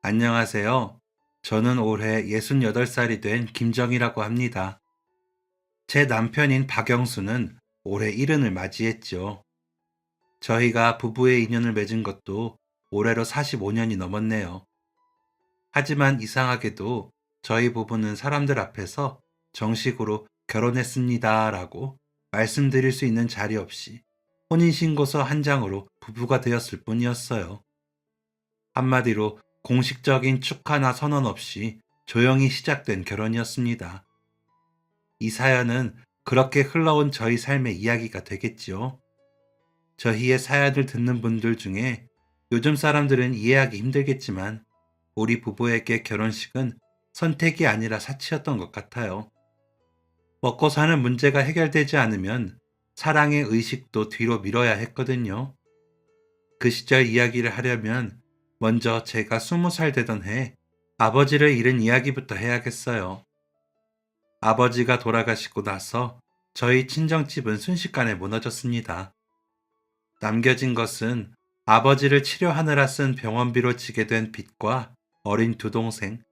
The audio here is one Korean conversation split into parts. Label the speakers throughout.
Speaker 1: 안녕하세요. 저는 올해 68살이 된 김정이라고 합니다. 제 남편인 박영수는 올해 70을 맞이했죠. 저희가 부부의 인연을 맺은 것도 올해로 45년이 넘었네요. 하지만 이상하게도 저희 부부는 사람들 앞에서 정식으로 결혼했습니다라고 말씀드릴 수 있는 자리 없이 혼인신고서 한 장으로 부부가 되었을 뿐이었어요. 한마디로 공식적인 축하나 선언 없이 조용히 시작된 결혼이었습니다. 이 사연은 그렇게 흘러온 저희 삶의 이야기가 되겠지요. 저희의 사연을 듣는 분들 중에 요즘 사람들은 이해하기 힘들겠지만 우리 부부에게 결혼식은 선택이 아니라 사치였던 것 같아요. 먹고 사는 문제가 해결되지 않으면 사랑의 의식도 뒤로 미뤄야 했거든요. 그 시절 이야기를 하려면 먼저 제가 20살 되던 해 아버지를 잃은 이야기부터 해야겠어요. 아버지가 돌아가시고 나서 저희 친정집은 순식간에 무너졌습니다. 남겨진 것은 아버지를 치료하느라 쓴 병원비로 지게 된 빚과 어린 두 동생,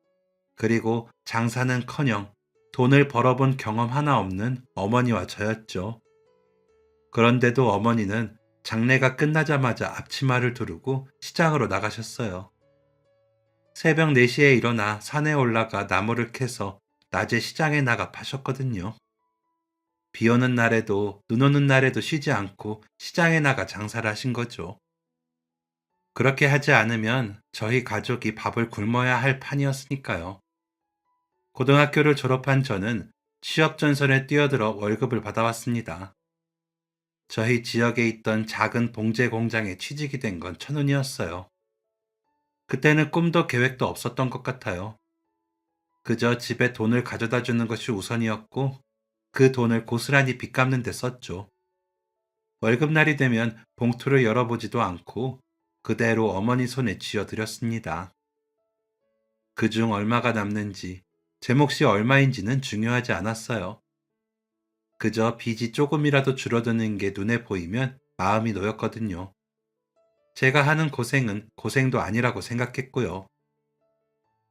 Speaker 1: 그리고 장사는커녕 돈을 벌어본 경험 하나 없는 어머니와 저였죠. 그런데도 어머니는 장례가 끝나자마자 앞치마를 두르고 시장으로 나가셨어요. 새벽 4시에 일어나 산에 올라가 나무를 캐서 낮에 시장에 나가 파셨거든요. 비 오는 날에도 눈 오는 날에도 쉬지 않고 시장에 나가 장사를 하신 거죠. 그렇게 하지 않으면 저희 가족이 밥을 굶어야 할 판이었으니까요. 고등학교를 졸업한 저는 취업전선에 뛰어들어 월급을 받아왔습니다. 저희 지역에 있던 작은 봉제 공장에 취직이 된 건 천운이었어요. 그때는 꿈도 계획도 없었던 것 같아요. 그저 집에 돈을 가져다 주는 것이 우선이었고 그 돈을 고스란히 빚 갚는 데 썼죠. 월급날이 되면 봉투를 열어보지도 않고 그대로 어머니 손에 쥐어드렸습니다. 그중 얼마가 남는지, 제 몫이 얼마인지는 중요하지 않았어요. 그저 빚이 조금이라도 줄어드는 게 눈에 보이면 마음이 놓였거든요. 제가 하는 고생은 고생도 아니라고 생각했고요.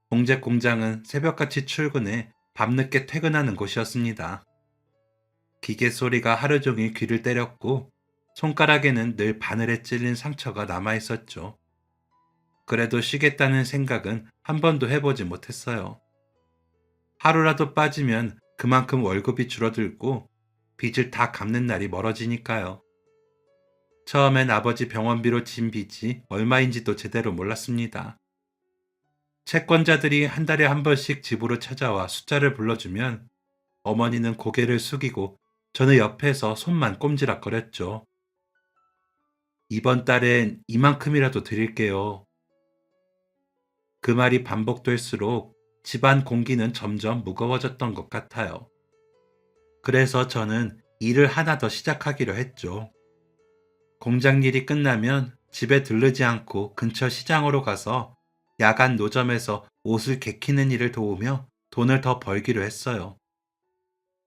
Speaker 1: 봉제 공장은 새벽같이 출근해 밤늦게 퇴근하는 곳이었습니다. 기계 소리가 하루 종일 귀를 때렸고 손가락에는 늘 바늘에 찔린 상처가 남아 있었죠. 그래도 쉬겠다는 생각은 한 번도 해보지 못했어요. 하루라도 빠지면 그만큼 월급이 줄어들고 빚을 다 갚는 날이 멀어지니까요. 처음엔 아버지 병원비로 진 빚이 얼마인지도 제대로 몰랐습니다. 채권자들이 한 달에 한 번씩 집으로 찾아와 숫자를 불러주면 어머니는 고개를 숙이고 저는 옆에서 손만 꼼지락거렸죠. 이번 달엔 이만큼이라도 드릴게요. 그 말이 반복될수록 집안 공기는 점점 무거워졌던 것 같아요. 그래서 저는 일을 하나 더 시작하기로 했죠. 공장 일이 끝나면 집에 들르지 않고 근처 시장으로 가서 야간 노점에서 옷을 개키는 일을 도우며 돈을 더 벌기로 했어요.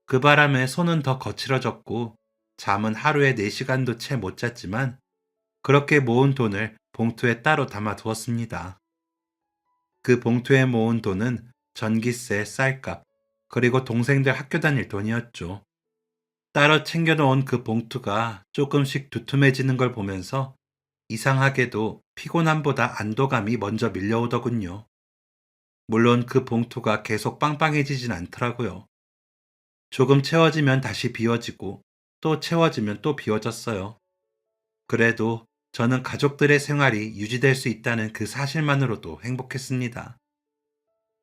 Speaker 1: 그 바람에 손은 더 거칠어졌고 잠은 하루에 4시간도 채 못 잤지만 그렇게 모은 돈을 봉투에 따로 담아 두었습니다. 그 봉투에 모은 돈은 전기세, 쌀값, 그리고 동생들 학교 다닐 돈이었죠. 따로 챙겨놓은 그 봉투가 조금씩 두툼해지는 걸 보면서 이상하게도 피곤함보다 안도감이 먼저 밀려오더군요. 물론 그 봉투가 계속 빵빵해지진 않더라고요. 조금 채워지면 다시 비워지고 또 채워지면 또 비워졌어요. 그래도 저는 가족들의 생활이 유지될 수 있다는 그 사실만으로도 행복했습니다.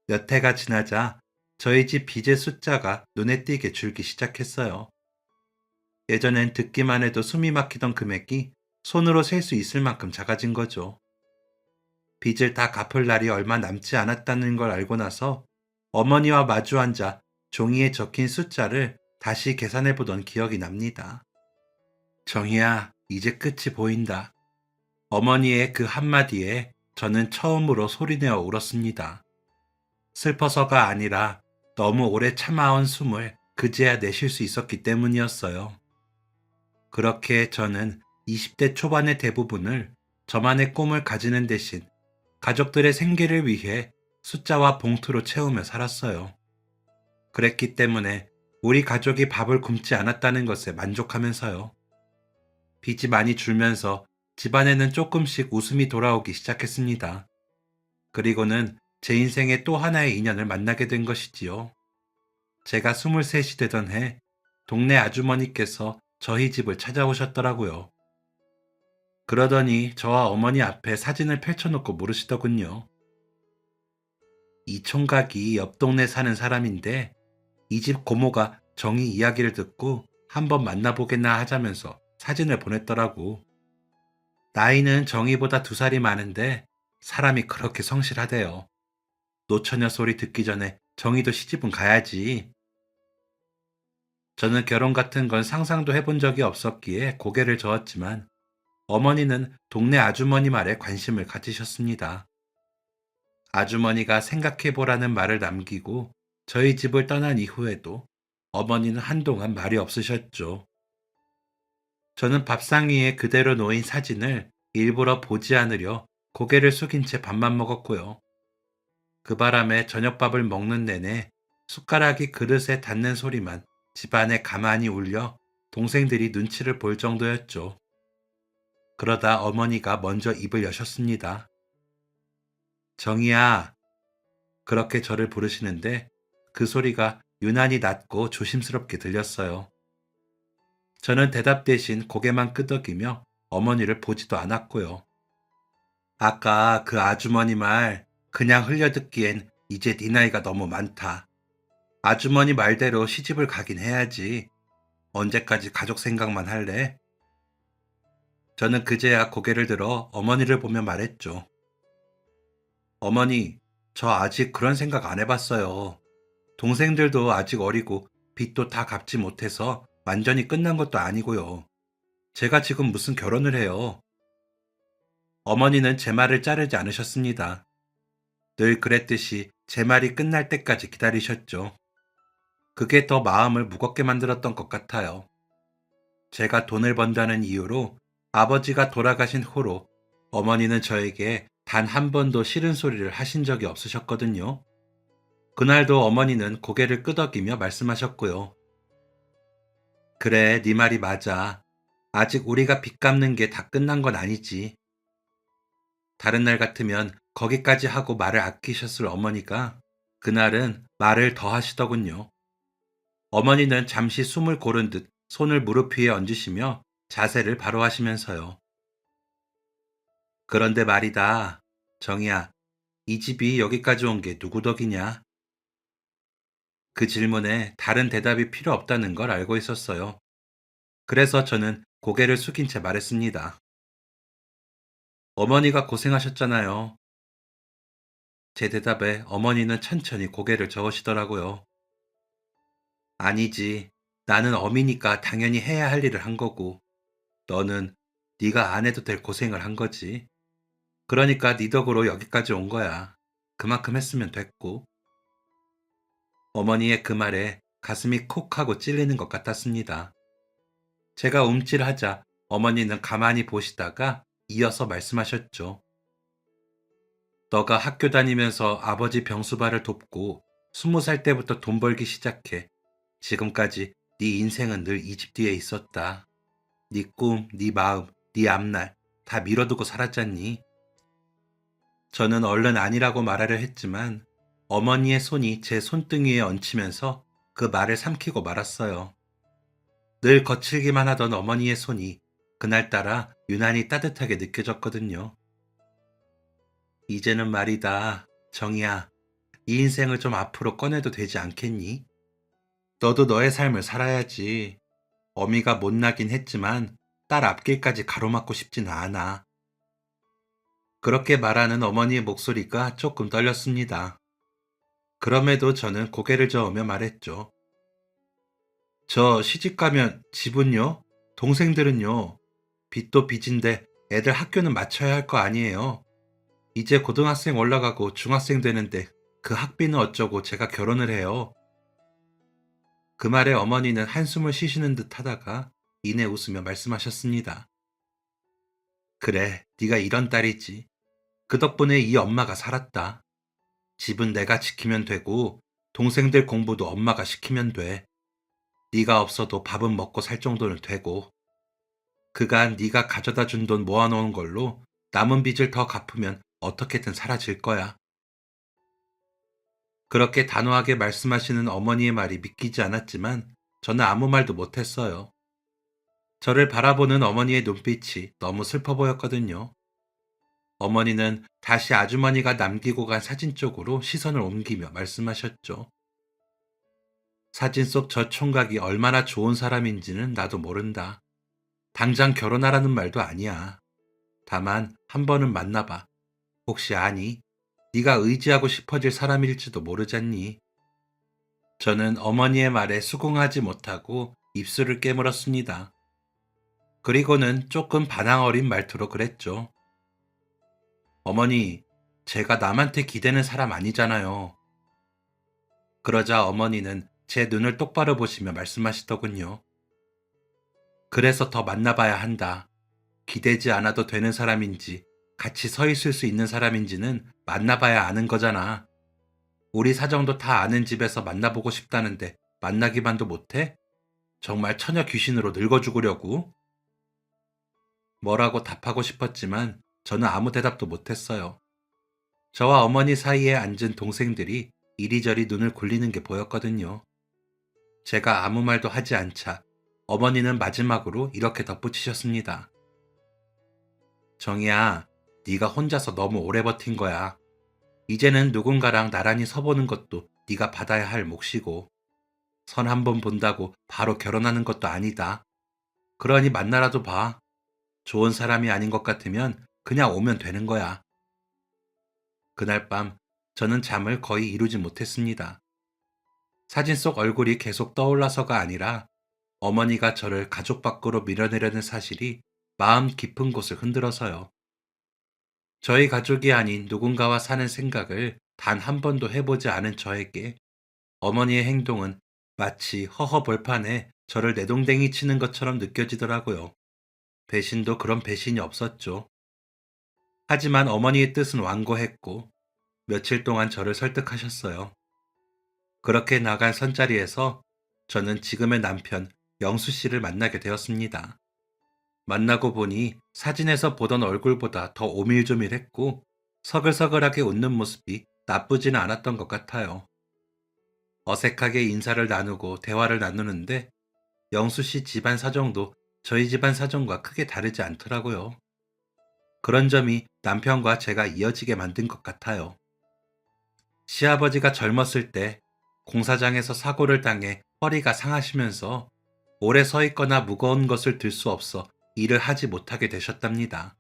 Speaker 1: 몇 해가 지나자 저희 집 빚의 숫자가 눈에 띄게 줄기 시작했어요. 예전엔 듣기만 해도 숨이 막히던 금액이 손으로 셀 수 있을 만큼 작아진 거죠. 빚을 다 갚을 날이 얼마 남지 않았다는 걸 알고 나서 어머니와 마주 앉아 종이에 적힌 숫자를 다시 계산해 보던 기억이 납니다. 정희야, 이제 끝이 보인다. 어머니의 그 한마디에 저는 처음으로 소리내어 울었습니다. 슬퍼서가 아니라 너무 오래 참아온 숨을 그제야 내쉴 수 있었기 때문이었어요. 그렇게 저는 20대 초반의 대부분을 저만의 꿈을 가지는 대신 가족들의 생계를 위해 숫자와 봉투로 채우며 살았어요. 그랬기 때문에 우리 가족이 밥을 굶지 않았다는 것에 만족하면서요. 빚이 많이 줄면서 집안에는 조금씩 웃음이 돌아오기 시작했습니다. 그리고는 제 인생의 또 하나의 인연을 만나게 된 것이지요. 제가 23이 되던 해 동네 아주머니께서 저희 집을 찾아오셨더라고요. 그러더니 저와 어머니 앞에 사진을 펼쳐놓고 물으시더군요. 이 총각이 옆 동네 사는 사람인데 이 집 고모가 정희 이야기를 듣고 한번 만나보겠나 하자면서 사진을 보냈더라고. 나이는 정희보다 2살이 많은데 사람이 그렇게 성실하대요. 노처녀 소리 듣기 전에 정희도 시집은 가야지. 저는 결혼 같은 건 상상도 해본 적이 없었기에 고개를 저었지만 어머니는 동네 아주머니 말에 관심을 가지셨습니다. 아주머니가 생각해보라는 말을 남기고 저희 집을 떠난 이후에도 어머니는 한동안 말이 없으셨죠. 저는 밥상 위에 그대로 놓인 사진을 일부러 보지 않으려 고개를 숙인 채 밥만 먹었고요. 그 바람에 저녁밥을 먹는 내내 숟가락이 그릇에 닿는 소리만 집안에 가만히 울려 동생들이 눈치를 볼 정도였죠. 그러다 어머니가 먼저 입을 여셨습니다. 정희야, 그렇게 저를 부르시는데 그 소리가 유난히 낮고 조심스럽게 들렸어요. 저는 대답 대신 고개만 끄덕이며 어머니를 보지도 않았고요. 아까 그 아주머니 말 그냥 흘려듣기엔 이제 네 나이가 너무 많다. 아주머니 말대로 시집을 가긴 해야지. 언제까지 가족 생각만 할래? 저는 그제야 고개를 들어 어머니를 보며 말했죠. 어머니, 저 아직 그런 생각 안 해봤어요. 동생들도 아직 어리고 빚도 다 갚지 못해서 완전히 끝난 것도 아니고요. 제가 지금 무슨 결혼을 해요. 어머니는 제 말을 자르지 않으셨습니다. 늘 그랬듯이 제 말이 끝날 때까지 기다리셨죠. 그게 더 마음을 무겁게 만들었던 것 같아요. 제가 돈을 번다는 이유로 아버지가 돌아가신 후로 어머니는 저에게 단 한 번도 싫은 소리를 하신 적이 없으셨거든요. 그날도 어머니는 고개를 끄덕이며 말씀하셨고요. 그래, 네 말이 맞아. 아직 우리가 빚 갚는 게 다 끝난 건 아니지. 다른 날 같으면 거기까지 하고 말을 아끼셨을 어머니가 그날은 말을 더 하시더군요. 어머니는 잠시 숨을 고른 듯 손을 무릎 위에 얹으시며 자세를 바로 하시면서요. 그런데 말이다. 정희야, 이 집이 여기까지 온 게 누구 덕이냐? 그 질문에 다른 대답이 필요 없다는 걸 알고 있었어요. 그래서 저는 고개를 숙인 채 말했습니다. 어머니가 고생하셨잖아요. 제 대답에 어머니는 천천히 고개를 저으시더라고요. 아니지. 나는 어미니까 당연히 해야 할 일을 한 거고, 너는 네가 안 해도 될 고생을 한 거지. 그러니까 네 덕으로 여기까지 온 거야. 그만큼 했으면 됐고. 어머니의 그 말에 가슴이 콕 하고 찔리는 것 같았습니다. 제가 움찔하자 어머니는 가만히 보시다가 이어서 말씀하셨죠. 너가 학교 다니면서 아버지 병수발을 돕고 20살 때부터 돈 벌기 시작해. 지금까지 네 인생은 늘 이 집 뒤에 있었다. 네 꿈, 네 마음, 네 앞날 다 밀어두고 살았잖니. 저는 얼른 아니라고 말하려 했지만 어머니의 손이 제 손등위에 얹히면서 그 말을 삼키고 말았어요. 늘 거칠기만 하던 어머니의 손이 그날따라 유난히 따뜻하게 느껴졌거든요. 이제는 말이다. 정희야, 이 인생을 좀 앞으로 꺼내도 되지 않겠니? 너도 너의 삶을 살아야지. 어미가 못나긴 했지만 딸 앞길까지 가로막고 싶지는 않아. 그렇게 말하는 어머니의 목소리가 조금 떨렸습니다. 그럼에도 저는 고개를 저으며 말했죠. 저 시집 가면 집은요? 동생들은요? 빚도 빚인데 애들 학교는 맞춰야 할 거 아니에요. 이제 고등학생 올라가고 중학생 되는데 그 학비는 어쩌고 제가 결혼을 해요. 그 말에 어머니는 한숨을 쉬시는 듯 하다가 이내 웃으며 말씀하셨습니다. 그래, 네가 이런 딸이지. 그 덕분에 이 엄마가 살았다. 집은 내가 지키면 되고 동생들 공부도 엄마가 시키면 돼. 네가 없어도 밥은 먹고 살 정도는 되고 그간 네가 가져다 준 돈 모아놓은 걸로 남은 빚을 더 갚으면 어떻게든 사라질 거야. 그렇게 단호하게 말씀하시는 어머니의 말이 믿기지 않았지만 저는 아무 말도 못했어요. 저를 바라보는 어머니의 눈빛이 너무 슬퍼 보였거든요. 어머니는 다시 아주머니가 남기고 간 사진 쪽으로 시선을 옮기며 말씀하셨죠. 사진 속 저 총각이 얼마나 좋은 사람인지는 나도 모른다. 당장 결혼하라는 말도 아니야. 다만 한 번은 만나봐. 혹시 아니? 네가 의지하고 싶어질 사람일지도 모르잖니. 저는 어머니의 말에 수긍하지 못하고 입술을 깨물었습니다. 그리고는 조금 반항 어린 말투로 그랬죠. 어머니, 제가 남한테 기대는 사람 아니잖아요. 그러자 어머니는 제 눈을 똑바로 보시며 말씀하시더군요. 그래서 더 만나봐야 한다. 기대지 않아도 되는 사람인지 같이 서 있을 수 있는 사람인지는 만나봐야 아는 거잖아. 우리 사정도 다 아는 집에서 만나보고 싶다는데 만나기만도 못해? 정말 처녀 귀신으로 늙어 죽으려고? 뭐라고 답하고 싶었지만 저는 아무 대답도 못했어요. 저와 어머니 사이에 앉은 동생들이 이리저리 눈을 굴리는 게 보였거든요. 제가 아무 말도 하지 않자 어머니는 마지막으로 이렇게 덧붙이셨습니다. 정희야, 네가 혼자서 너무 오래 버틴 거야. 이제는 누군가랑 나란히 서보는 것도 네가 받아야 할 몫이고 선 한 번 본다고 바로 결혼하는 것도 아니다. 그러니 만나라도 봐. 좋은 사람이 아닌 것 같으면 그냥 오면 되는 거야. 그날 밤 저는 잠을 거의 이루지 못했습니다. 사진 속 얼굴이 계속 떠올라서가 아니라 어머니가 저를 가족 밖으로 밀어내려는 사실이 마음 깊은 곳을 흔들어서요. 저희 가족이 아닌 누군가와 사는 생각을 단 한 번도 해보지 않은 저에게 어머니의 행동은 마치 허허벌판에 저를 내동댕이 치는 것처럼 느껴지더라고요. 배신도 그런 배신이 없었죠. 하지만 어머니의 뜻은 완고했고 며칠 동안 저를 설득하셨어요. 그렇게 나간 선자리에서 저는 지금의 남편 영수 씨를 만나게 되었습니다. 만나고 보니 사진에서 보던 얼굴보다 더 오밀조밀했고 서글서글하게 웃는 모습이 나쁘지는 않았던 것 같아요. 어색하게 인사를 나누고 대화를 나누는데 영수 씨 집안 사정도 저희 집안 사정과 크게 다르지 않더라고요. 그런 점이 남편과 제가 이어지게 만든 것 같아요. 시아버지가 젊었을 때 공사장에서 사고를 당해 허리가 상하시면서 오래 서 있거나 무거운 것을 들 수 없어 일을 하지 못하게 되셨답니다.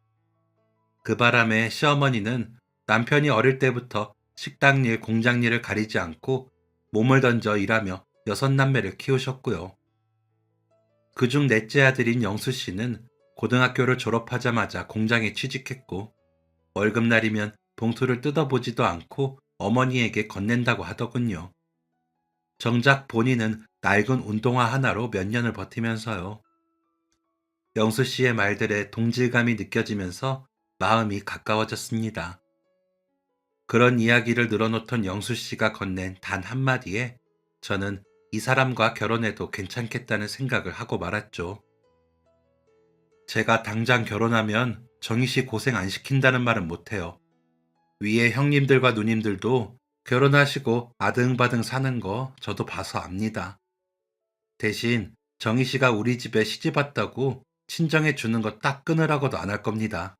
Speaker 1: 그 바람에 시어머니는 남편이 어릴 때부터 식당 일, 공장 일을 가리지 않고 몸을 던져 일하며 6남매를 키우셨고요. 그중 넷째 아들인 영수 씨는 고등학교를 졸업하자마자 공장에 취직했고 월급날이면 봉투를 뜯어보지도 않고 어머니에게 건넨다고 하더군요. 정작 본인은 낡은 운동화 하나로 몇 년을 버티면서요. 영수 씨의 말들에 동질감이 느껴지면서 마음이 가까워졌습니다. 그런 이야기를 늘어놓던 영수 씨가 건넨 단 한마디에 저는 이 사람과 결혼해도 괜찮겠다는 생각을 하고 말았죠. 제가 당장 결혼하면 정희 씨 고생 안 시킨다는 말은 못해요. 위에 형님들과 누님들도 결혼하시고 아등바등 사는 거 저도 봐서 압니다. 대신 정희 씨가 우리 집에 시집 왔다고 친정해 주는 거 딱 끊으라고도 안 할 겁니다.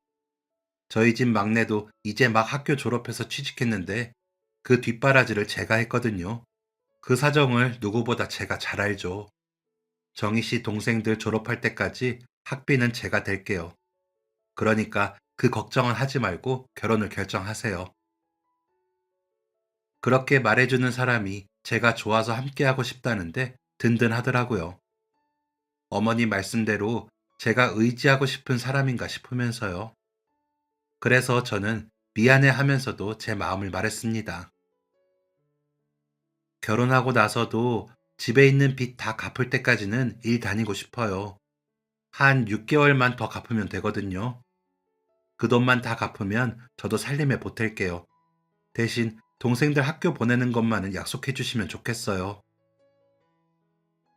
Speaker 1: 저희 집 막내도 이제 막 학교 졸업해서 취직했는데 그 뒷바라지를 제가 했거든요. 그 사정을 누구보다 제가 잘 알죠. 정희 씨 동생들 졸업할 때까지 학비는 제가 댈게요. 그러니까 그 걱정은 하지 말고 결혼을 결정하세요. 그렇게 말해주는 사람이 제가 좋아서 함께하고 싶다는데 든든하더라고요. 어머니 말씀대로 제가 의지하고 싶은 사람인가 싶으면서요. 그래서 저는 미안해 하면서도 제 마음을 말했습니다. 결혼하고 나서도 집에 있는 빚 다 갚을 때까지는 일 다니고 싶어요. 한 6개월만 더 갚으면 되거든요. 그 돈만 다 갚으면 저도 살림에 보탤게요. 대신 동생들 학교 보내는 것만은 약속해 주시면 좋겠어요.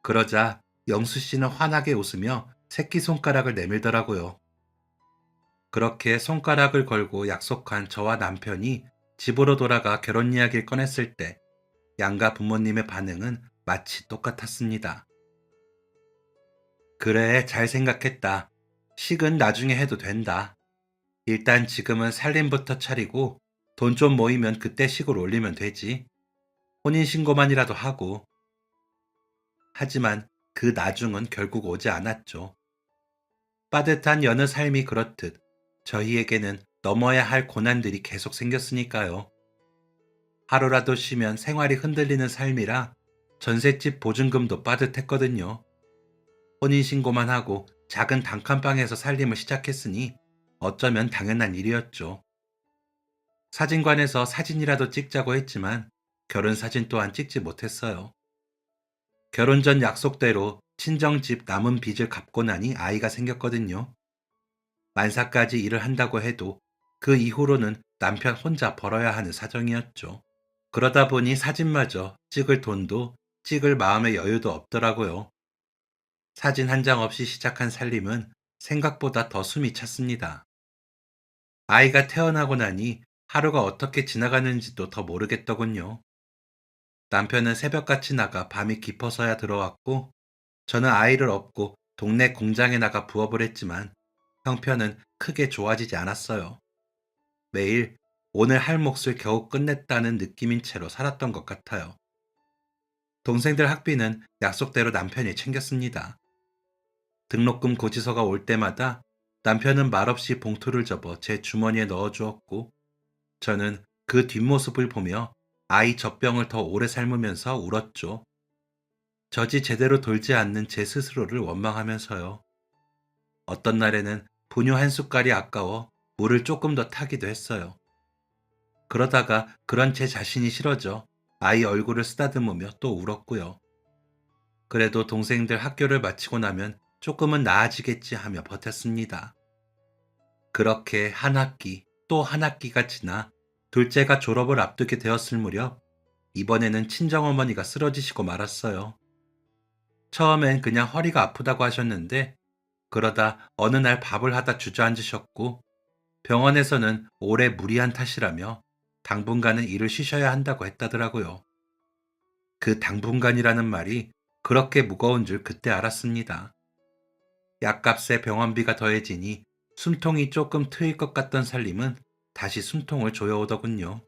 Speaker 1: 그러자 영수 씨는 환하게 웃으며 새끼손가락을 내밀더라고요. 그렇게 손가락을 걸고 약속한 저와 남편이 집으로 돌아가 결혼 이야기를 꺼냈을 때 양가 부모님의 반응은 마치 똑같았습니다. 그래, 잘 생각했다. 식은 나중에 해도 된다. 일단 지금은 살림부터 차리고 돈 좀 모이면 그때 식을 올리면 되지. 혼인신고만이라도 하고. 하지만 그 나중은 결국 오지 않았죠. 빠듯한 여느 삶이 그렇듯 저희에게는 넘어야 할 고난들이 계속 생겼으니까요. 하루라도 쉬면 생활이 흔들리는 삶이라 전셋집 보증금도 빠듯했거든요. 혼인신고만 하고 작은 단칸방에서 살림을 시작했으니 어쩌면 당연한 일이었죠. 사진관에서 사진이라도 찍자고 했지만 결혼사진 또한 찍지 못했어요. 결혼 전 약속대로 친정집 남은 빚을 갚고 나니 아이가 생겼거든요. 만사까지 일을 한다고 해도 그 이후로는 남편 혼자 벌어야 하는 사정이었죠. 그러다 보니 사진마저 찍을 돈도 찍을 마음의 여유도 없더라고요. 사진 한 장 없이 시작한 살림은 생각보다 더 숨이 찼습니다. 아이가 태어나고 나니 하루가 어떻게 지나가는지도 더 모르겠더군요. 남편은 새벽같이 나가 밤이 깊어서야 들어왔고, 저는 아이를 업고 동네 공장에 나가 부업을 했지만 형편은 크게 좋아지지 않았어요. 매일 오늘 할 몫을 겨우 끝냈다는 느낌인 채로 살았던 것 같아요. 동생들 학비는 약속대로 남편이 챙겼습니다. 등록금 고지서가 올 때마다 남편은 말없이 봉투를 접어 제 주머니에 넣어주었고, 저는 그 뒷모습을 보며 아이 젖병을 더 오래 삶으면서 울었죠. 젖이 제대로 돌지 않는 제 스스로를 원망하면서요. 어떤 날에는 분유 한 숟갈이 아까워 물을 조금 더 타기도 했어요. 그러다가 그런 제 자신이 싫어져 아이 얼굴을 쓰다듬으며 또 울었고요. 그래도 동생들 학교를 마치고 나면 조금은 나아지겠지 하며 버텼습니다. 그렇게 한 학기 또 한 학기가 지나 둘째가 졸업을 앞두게 되었을 무렵 이번에는 친정어머니가 쓰러지시고 말았어요. 처음엔 그냥 허리가 아프다고 하셨는데 그러다 어느 날 밥을 하다 주저앉으셨고 병원에서는 오래 무리한 탓이라며 당분간은 일을 쉬셔야 한다고 했다더라고요. 그 당분간이라는 말이 그렇게 무거운 줄 그때 알았습니다. 약값에 병원비가 더해지니 숨통이 조금 트일 것 같던 살림은 다시 숨통을 조여오더군요.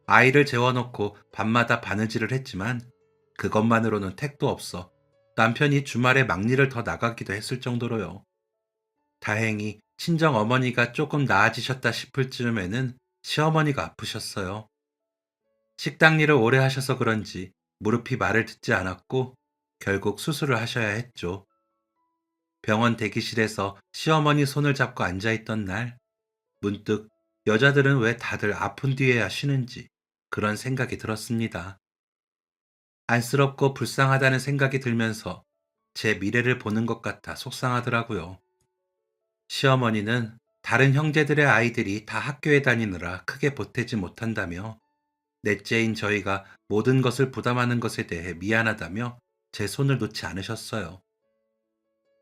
Speaker 1: 아이를 재워놓고 밤마다 바느질을 했지만 그것만으로는 택도 없어 남편이 주말에 막일을 더 나가기도 했을 정도로요. 다행히 친정 어머니가 조금 나아지셨다 싶을 즈음에는 시어머니가 아프셨어요. 식당 일을 오래 하셔서 그런지 무릎이 말을 듣지 않았고 결국 수술을 하셔야 했죠. 병원 대기실에서 시어머니 손을 잡고 앉아있던 날 문득 여자들은 왜 다들 아픈 뒤에야 쉬는지 그런 생각이 들었습니다. 안쓰럽고 불쌍하다는 생각이 들면서 제 미래를 보는 것 같아 속상하더라고요. 시어머니는 다른 형제들의 아이들이 다 학교에 다니느라 크게 보태지 못한다며 넷째인 저희가 모든 것을 부담하는 것에 대해 미안하다며 제 손을 놓지 않으셨어요.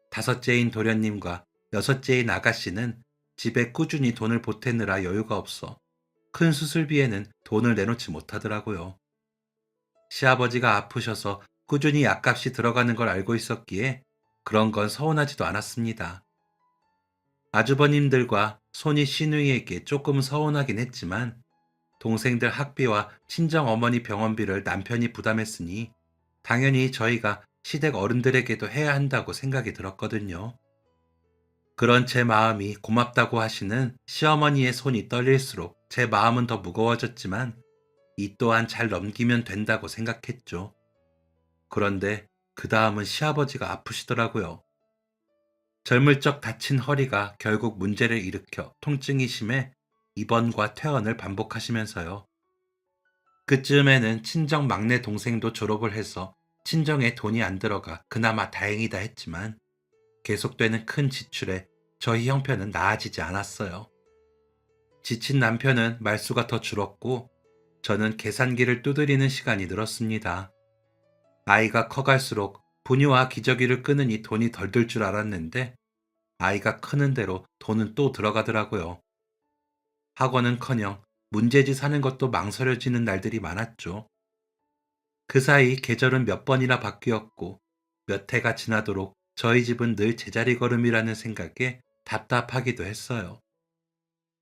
Speaker 1: 다섯째인 도련님과 여섯째인 아가씨는 집에 꾸준히 돈을 보태느라 여유가 없어 큰 수술비에는 돈을 내놓지 못하더라고요. 시아버지가 아프셔서 꾸준히 약값이 들어가는 걸 알고 있었기에 그런 건 서운하지도 않았습니다. 아주버님들과 손이 시누이에게 조금 서운하긴 했지만 동생들 학비와 친정어머니 병원비를 남편이 부담했으니 당연히 저희가 시댁 어른들에게도 해야 한다고 생각이 들었거든요. 그런 제 마음이 고맙다고 하시는 시어머니의 손이 떨릴수록 제 마음은 더 무거워졌지만 이 또한 잘 넘기면 된다고 생각했죠. 그런데 그 다음은 시아버지가 아프시더라고요. 젊을 적 다친 허리가 결국 문제를 일으켜 통증이 심해 입원과 퇴원을 반복하시면서요. 그쯤에는 친정 막내 동생도 졸업을 해서 친정에 돈이 안 들어가 그나마 다행이다 했지만 계속되는 큰 지출에 저희 형편은 나아지지 않았어요. 지친 남편은 말수가 더 줄었고 저는 계산기를 두드리는 시간이 늘었습니다. 아이가 커갈수록 분유와 기저귀를 끄느니 돈이 덜 들 줄 알았는데 아이가 크는 대로 돈은 또 들어가더라고요. 학원은커녕 문제집 사는 것도 망설여지는 날들이 많았죠. 그 사이 계절은 몇 번이나 바뀌었고 몇 해가 지나도록 저희 집은 늘 제자리 걸음이라는 생각에 답답하기도 했어요.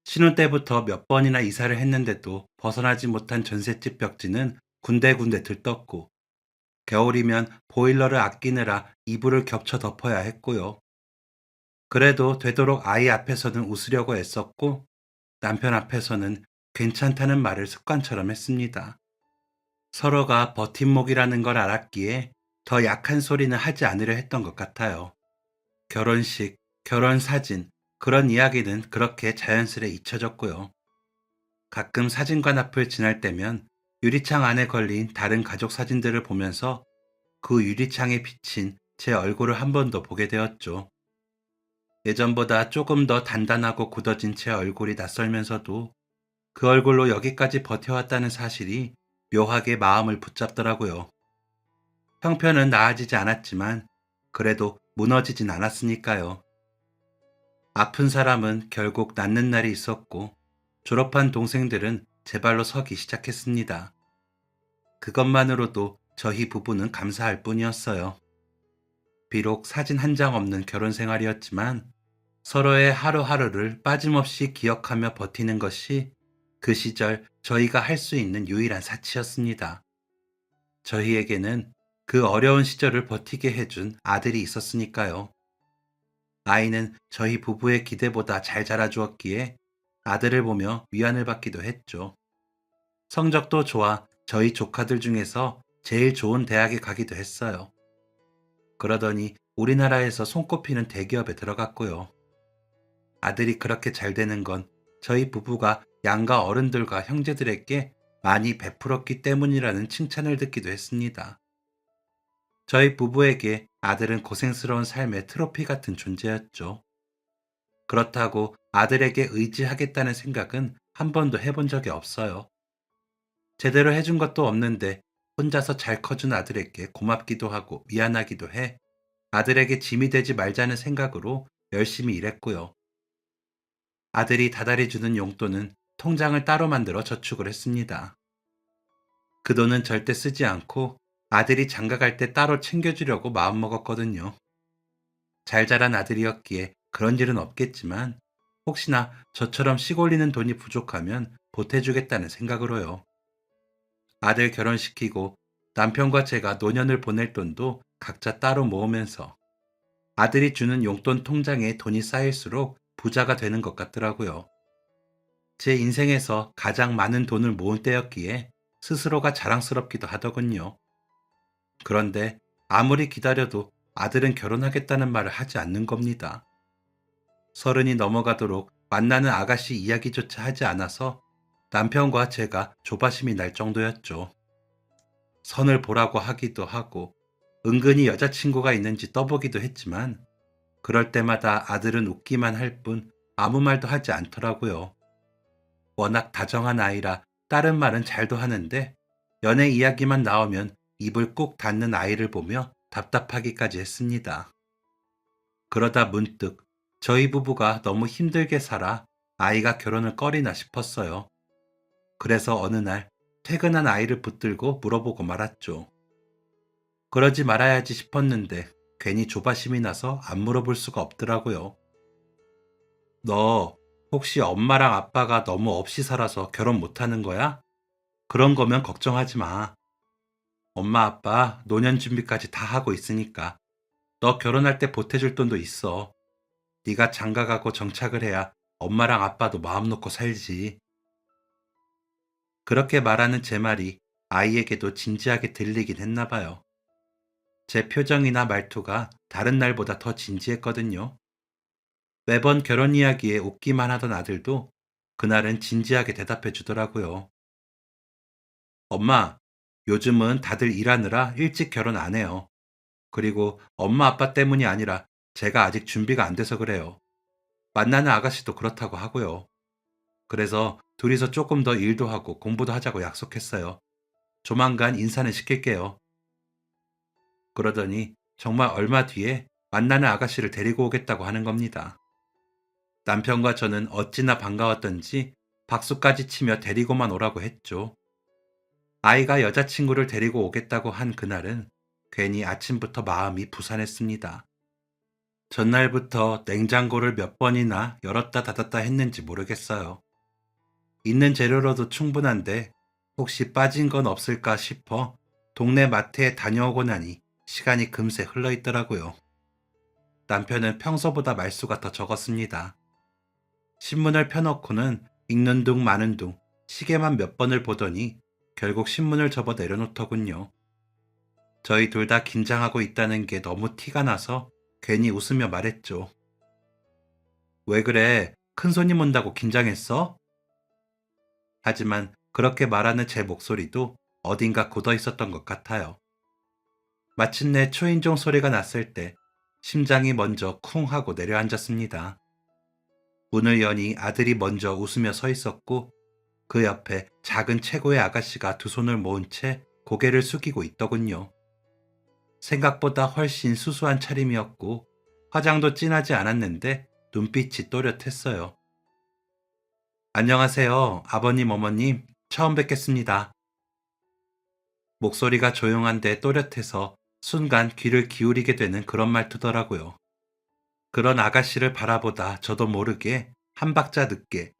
Speaker 1: 신혼 때부터 몇 번이나 이사를 했는데도 벗어나지 못한 전셋집 벽지는 군데군데 들떴고 겨울이면 보일러를 아끼느라 이불을 겹쳐 덮어야 했고요. 그래도 되도록 아이 앞에서는 웃으려고 애썼고 남편 앞에서는 괜찮다는 말을 습관처럼 했습니다. 서로가 버팀목이라는 걸 알았기에 더 약한 소리는 하지 않으려 했던 것 같아요. 결혼식, 결혼 사진, 그런 이야기는 그렇게 자연스레 잊혀졌고요. 가끔 사진관 앞을 지날 때면 유리창 안에 걸린 다른 가족 사진들을 보면서 그 유리창에 비친 제 얼굴을 한 번 더 보게 되었죠. 예전보다 조금 더 단단하고 굳어진 제 얼굴이 낯설면서도 그 얼굴로 여기까지 버텨왔다는 사실이 묘하게 마음을 붙잡더라고요. 형편은 나아지지 않았지만 그래도 무너지진 않았으니까요. 아픈 사람은 결국 낫는 날이 있었고 졸업한 동생들은 제 발로 서기 시작했습니다. 그것만으로도 저희 부부는 감사할 뿐이었어요. 비록 사진 한 장 없는 결혼 생활이었지만 서로의 하루하루를 빠짐없이 기억하며 버티는 것이 그 시절 저희가 할 수 있는 유일한 사치였습니다. 저희에게는 그 어려운 시절을 버티게 해준 아들이 있었으니까요. 아이는 저희 부부의 기대보다 잘 자라주었기에 아들을 보며 위안을 받기도 했죠. 성적도 좋아 저희 조카들 중에서 제일 좋은 대학에 가기도 했어요. 그러더니 우리나라에서 손꼽히는 대기업에 들어갔고요. 아들이 그렇게 잘 되는 건 저희 부부가 양가 어른들과 형제들에게 많이 베풀었기 때문이라는 칭찬을 듣기도 했습니다. 저희 부부에게 아들은 고생스러운 삶의 트로피 같은 존재였죠. 그렇다고 아들에게 의지하겠다는 생각은 한 번도 해본 적이 없어요. 제대로 해준 것도 없는데 혼자서 잘 커준 아들에게 고맙기도 하고 미안하기도 해 아들에게 짐이 되지 말자는 생각으로 열심히 일했고요. 아들이 다달이 주는 용돈은 통장을 따로 만들어 저축을 했습니다. 그 돈은 절대 쓰지 않고 아들이 장가 갈 때 따로 챙겨주려고 마음먹었거든요. 잘 자란 아들이었기에 그런 일은 없겠지만 혹시나 저처럼 시골리는 돈이 부족하면 보태주겠다는 생각으로요. 아들 결혼시키고 남편과 제가 노년을 보낼 돈도 각자 따로 모으면서 아들이 주는 용돈 통장에 돈이 쌓일수록 부자가 되는 것 같더라고요. 제 인생에서 가장 많은 돈을 모은 때였기에 스스로가 자랑스럽기도 하더군요. 그런데 아무리 기다려도 아들은 결혼하겠다는 말을 하지 않는 겁니다. 서른이 넘어가도록 만나는 아가씨 이야기조차 하지 않아서 남편과 제가 조바심이 날 정도였죠. 선을 보라고 하기도 하고 은근히 여자친구가 있는지 떠보기도 했지만 그럴 때마다 아들은 웃기만 할 뿐 아무 말도 하지 않더라고요. 워낙 다정한 아이라 다른 말은 잘도 하는데 연애 이야기만 나오면 입을 꾹 닫는 아이를 보며 답답하기까지 했습니다. 그러다 문득 저희 부부가 너무 힘들게 살아 아이가 결혼을 꺼리나 싶었어요. 그래서 어느 날 퇴근한 아이를 붙들고 물어보고 말았죠. 그러지 말아야지 싶었는데 괜히 조바심이 나서 안 물어볼 수가 없더라고요. 너 혹시 엄마랑 아빠가 너무 없이 살아서 결혼 못하는 거야? 그런 거면 걱정하지 마. 엄마 아빠 노년 준비까지 다 하고 있으니까 너 결혼할 때 보태줄 돈도 있어. 네가 장가가고 정착을 해야 엄마랑 아빠도 마음 놓고 살지. 그렇게 말하는 제 말이 아이에게도 진지하게 들리긴 했나 봐요. 제 표정이나 말투가 다른 날보다 더 진지했거든요. 매번 결혼 이야기에 웃기만 하던 아들도 그날은 진지하게 대답해 주더라고요. 엄마, 요즘은 다들 일하느라 일찍 결혼 안 해요. 그리고 엄마 아빠 때문이 아니라 제가 아직 준비가 안 돼서 그래요. 만나는 아가씨도 그렇다고 하고요. 그래서 둘이서 조금 더 일도 하고 공부도 하자고 약속했어요. 조만간 인사는 시킬게요. 그러더니 정말 얼마 뒤에 만나는 아가씨를 데리고 오겠다고 하는 겁니다. 남편과 저는 어찌나 반가웠던지 박수까지 치며 데리고만 오라고 했죠. 아이가 여자친구를 데리고 오겠다고 한 그날은 괜히 아침부터 마음이 부산했습니다. 전날부터 냉장고를 몇 번이나 열었다 닫았다 했는지 모르겠어요. 있는 재료로도 충분한데 혹시 빠진 건 없을까 싶어 동네 마트에 다녀오고 나니 시간이 금세 흘러 있더라고요. 남편은 평소보다 말수가 더 적었습니다. 신문을 펴놓고는 읽는 둥 마는 둥 시계만 몇 번을 보더니 결국 신문을 접어 내려놓더군요. 저희 둘 다 긴장하고 있다는 게 너무 티가 나서 괜히 웃으며 말했죠. 왜 그래? 큰 손님 온다고 긴장했어? 하지만 그렇게 말하는 제 목소리도 어딘가 굳어 있었던 것 같아요. 마침내 초인종 소리가 났을 때 심장이 먼저 쿵 하고 내려앉았습니다. 문을 여니 아들이 먼저 웃으며 서 있었고 그 옆에 작은 최고의 아가씨가 두 손을 모은 채 고개를 숙이고 있더군요. 생각보다 훨씬 수수한 차림이었고 화장도 진하지 않았는데 눈빛이 또렷했어요. 안녕하세요. 아버님, 어머님. 처음 뵙겠습니다. 목소리가 조용한데 또렷해서 순간 귀를 기울이게 되는 그런 말투더라고요. 그런 아가씨를 바라보다 저도 모르게 한 박자 늦게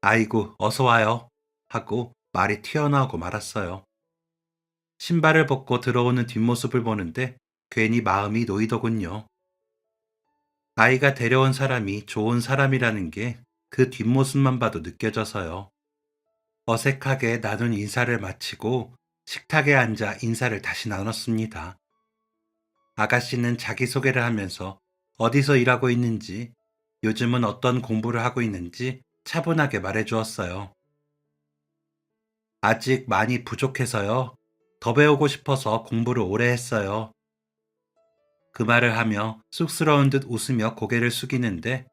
Speaker 1: 아이고, 어서 와요. 하고 말이 튀어나오고 말았어요. 신발을 벗고 들어오는 뒷모습을 보는데 괜히 마음이 놓이더군요. 아이가 데려온 사람이 좋은 사람이라는 게 그 뒷모습만 봐도 느껴져서요. 어색하게 나눈 인사를 마치고 식탁에 앉아 인사를 다시 나눴습니다. 아가씨는 자기소개를 하면서 어디서 일하고 있는지, 요즘은 어떤 공부를 하고 있는지 차분하게 말해 주었어요. 아직 많이 부족해서요. 더 배우고 싶어서 공부를 오래 했어요. 그 말을 하며 쑥스러운 듯 웃으며 고개를 숙이는데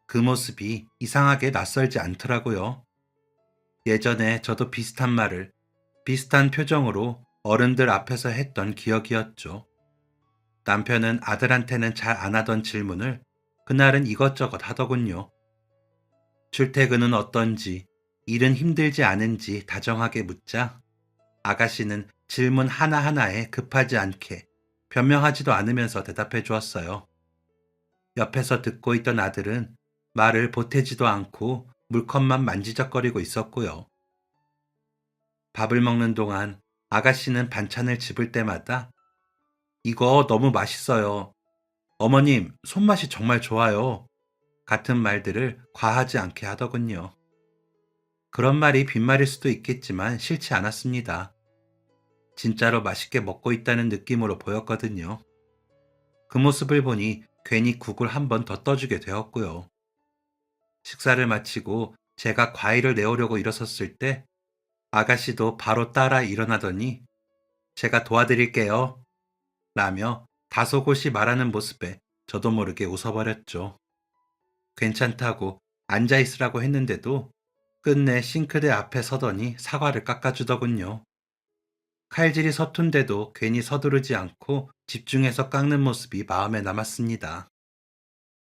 Speaker 1: 그 모습이 이상하게 낯설지 않더라고요. 예전에 저도 비슷한 말을 비슷한 표정으로 어른들 앞에서 했던 기억이었죠. 남편은 아들한테는 잘 안 하던 질문을 그날은 이것저것 하더군요. 출퇴근은 어떤지, 일은 힘들지 않은지 다정하게 묻자 아가씨는 질문 하나하나에 급하지 않게 변명하지도 않으면서 대답해 주었어요. 옆에서 듣고 있던 아들은 말을 보태지도 않고 물컵만 만지작거리고 있었고요. 밥을 먹는 동안 아가씨는 반찬을 집을 때마다 이거 너무 맛있어요. 어머님, 손맛이 정말 좋아요. 같은 말들을 과하지 않게 하더군요. 그런 말이 빈말일 수도 있겠지만 싫지 않았습니다. 진짜로 맛있게 먹고 있다는 느낌으로 보였거든요. 그 모습을 보니 괜히 국을 한 번 더 떠주게 되었고요. 식사를 마치고 제가 과일을 내오려고 일어섰을 때 아가씨도 바로 따라 일어나더니 제가 도와드릴게요. 라며 다소곳이 말하는 모습에 저도 모르게 웃어버렸죠. 괜찮다고 앉아있으라고 했는데도 끝내 싱크대 앞에 서더니 사과를 깎아주더군요. 칼질이 서툰데도 괜히 서두르지 않고 집중해서 깎는 모습이 마음에 남았습니다.